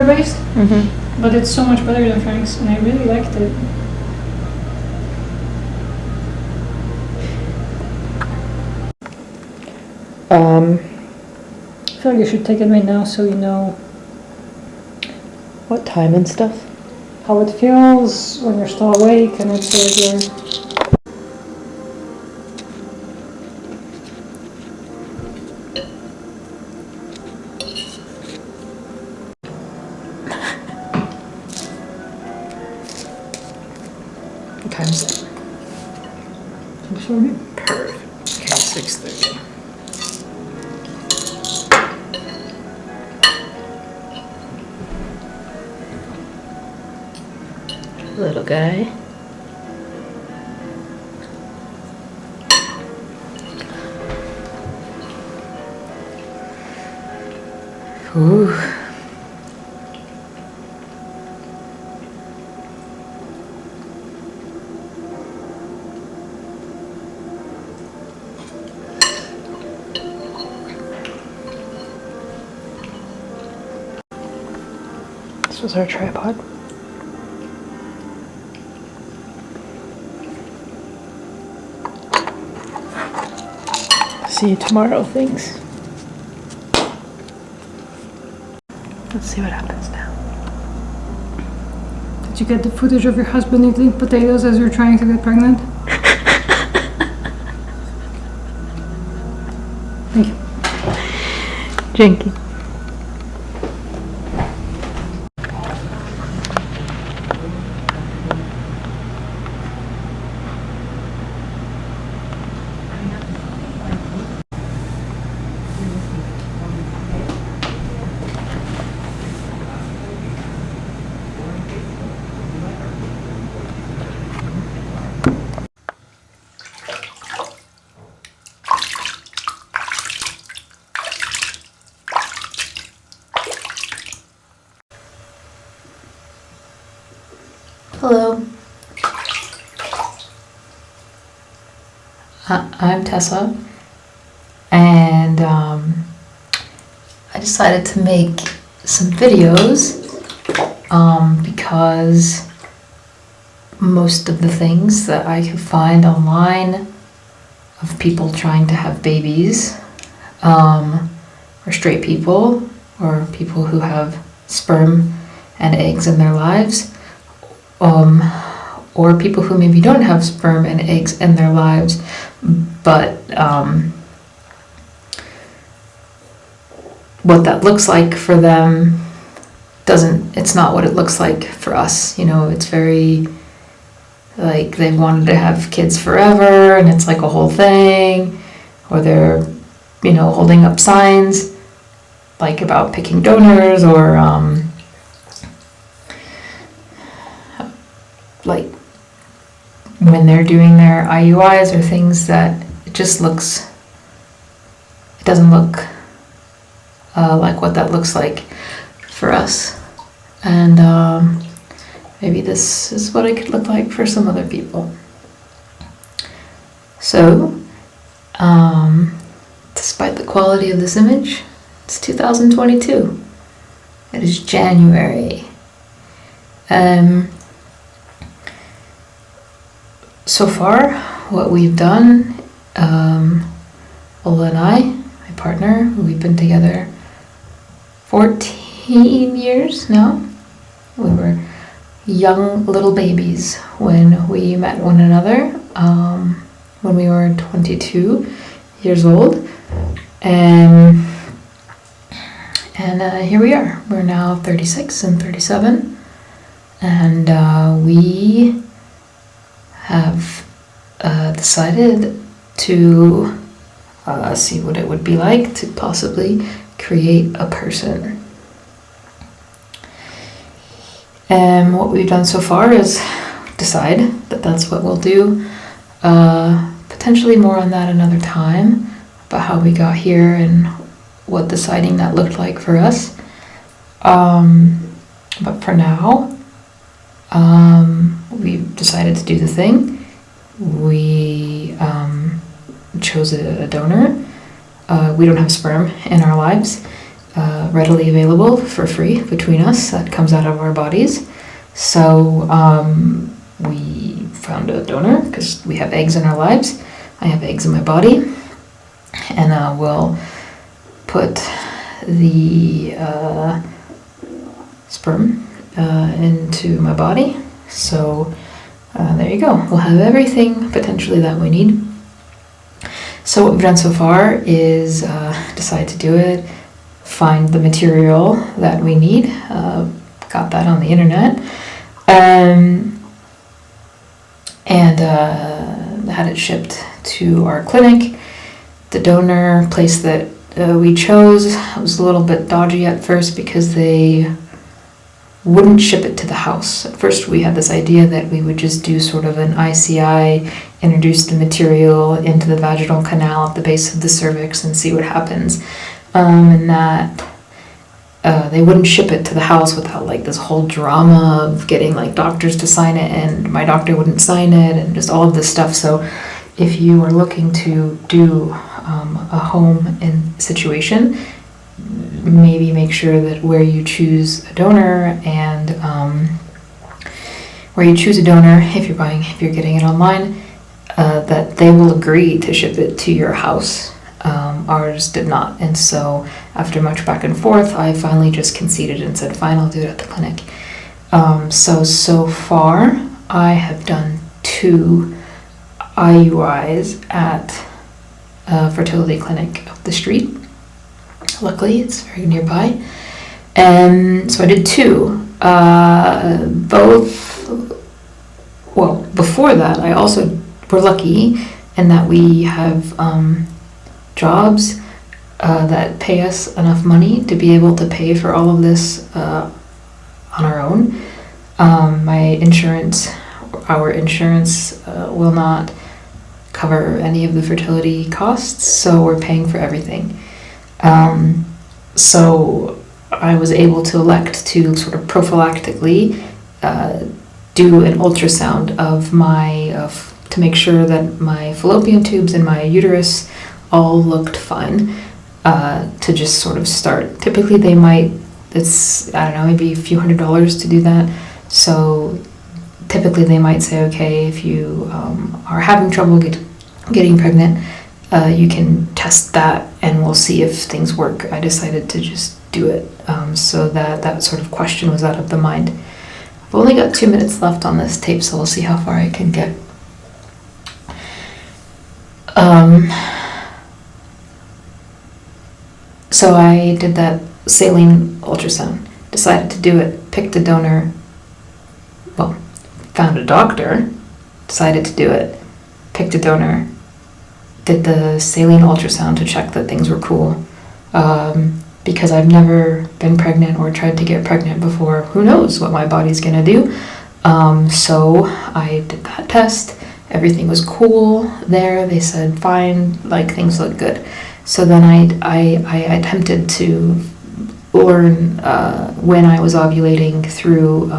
based, but it's so much better than Frank's, and I really liked it. I feel like you should take it right now so you know what time and stuff. How it feels when you're still awake, and it's like you're... What time is it? 6:30. Perfect. Okay, 6:30. Little guy. Ooh. This was our tripod. See you tomorrow, thanks. Let's see what happens now. Did you get the footage of your husband eating potatoes as you're trying to get pregnant? Thank you. Dzięki. Hello. I'm Tessa, and I decided to make some videos because most of the things that I could find online of people trying to have babies are straight people or people who have sperm and eggs in their lives. Or people who maybe don't have sperm and eggs in their lives, but what that looks like for them it's not what it looks like for us. You know, it's very, like, they've wanted to have kids forever, and it's like a whole thing, or they're, you know, holding up signs, like about picking donors, or like when they're doing their IUIs or things that it doesn't look like what that looks like for us. And maybe this is what it could look like for some other people. So, despite the quality of this image, it's 2022. It is January. So far, what we've done, Ola and I, my partner, we've been together 14 years now. We were young little babies when we met one another, when we were 22 years old. And here we are. We're now 36 and 37. And we have decided to see what it would be like to possibly create a person. And what we've done so far is decide that that's what we'll do. Potentially more on that another time, about how we got here and what deciding that looked like for us. But for now, we've decided to do the thing. We chose a donor. We don't have sperm in our lives, readily available for free between us that comes out of our bodies. So we found a donor because we have eggs in our lives. I have eggs in my body, and we'll put the sperm into my body. So there you go. We'll have everything potentially that we need. So what we've done so far is decide to do it, find the material that we need, got that on the internet, and had it shipped to our clinic. The donor place that we chose was a little bit dodgy at first because they wouldn't ship it to the house. At first we had this idea that we would just do sort of an ICI, introduce the material into the vaginal canal at the base of the cervix and see what happens. And that they wouldn't ship it to the house without like this whole drama of getting like doctors to sign it, and my doctor wouldn't sign it, and just all of this stuff. So if you are looking to do a home in situation, maybe make sure that where you choose a donor if you're getting it online, that they will agree to ship it to your house. Ours did not, and so after much back and forth, I finally just conceded and said, fine, I'll do it at the clinic. So far, I have done 2 IUIs at a fertility clinic up the street. Luckily, it's very nearby. And so I did 2. Before that, I also were lucky in that we have jobs that pay us enough money to be able to pay for all of this on our own. Our insurance will not cover any of the fertility costs, so we're paying for everything. So I was able to elect to sort of prophylactically do an ultrasound of to make sure that my fallopian tubes and my uterus all looked fine, to just sort of start. Typically it's, I don't know, maybe a few $100s to do that. So typically they might say, okay, if you are having trouble getting pregnant, you can test that and we'll see if things work. I decided to just do it, so that sort of question was out of the mind. I've only got 2 minutes left on this tape, so we'll see how far I can get. So I did that saline ultrasound, decided to do it, picked a donor, found a doctor, decided to do it, picked a donor, did the saline ultrasound to check that things were cool. Because I've never been pregnant or tried to get pregnant before, who knows what my body's gonna do. So I did that test, everything was cool there, they said fine, like things look good. So then I attempted to learn when I was ovulating through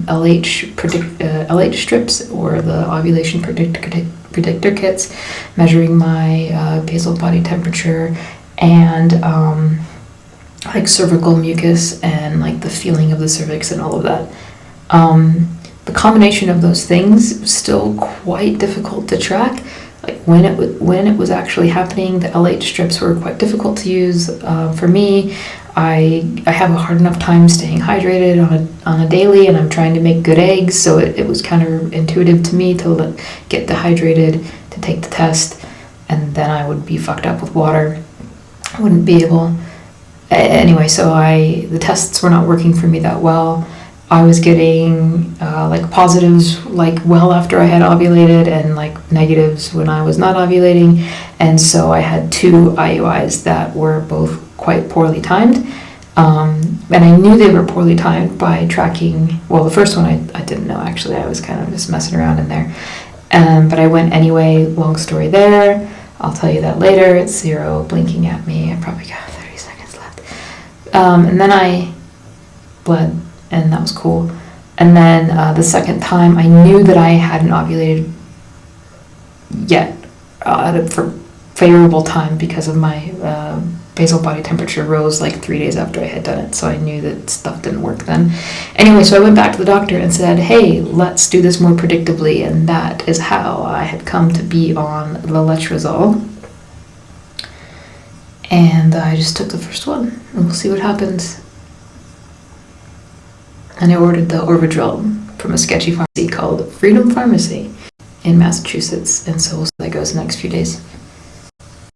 LH strips, or the ovulation predictor kits, measuring my basal body temperature and like cervical mucus and like the feeling of the cervix and all of that. The combination of those things was still quite difficult to track. Like when it was actually happening, the LH strips were quite difficult to use. For me, I have a hard enough time staying hydrated on a daily, and I'm trying to make good eggs, so it was kind of intuitive to me to get dehydrated, to take the test, and then I would be fucked up with water. I wouldn't be able. Anyway, so the tests were not working for me that well. I was getting like positives like well after I had ovulated, and like negatives when I was not ovulating, and so I had 2 IUIs that were both quite poorly timed, and I knew they were poorly timed by tracking. Well, the first one I didn't know, actually. I was kind of just messing around in there, but I went anyway. Long story there, I'll tell you that later. It's 0 blinking at me. I probably got 30 seconds left, and then I bled, and that was cool. And then the second time, I knew that I hadn't ovulated yet at a favorable time because of my basal body temperature rose like 3 days after I had done it, so I knew that stuff didn't work then. Anyway, so I went back to the doctor and said, hey, let's do this more predictably, and that is how I had come to be on the Letrozole. And I just took the first one, and we'll see what happens. And I ordered the Orvidrol from a sketchy pharmacy called Freedom Pharmacy in Massachusetts, and so we'll see how that goes the next few days.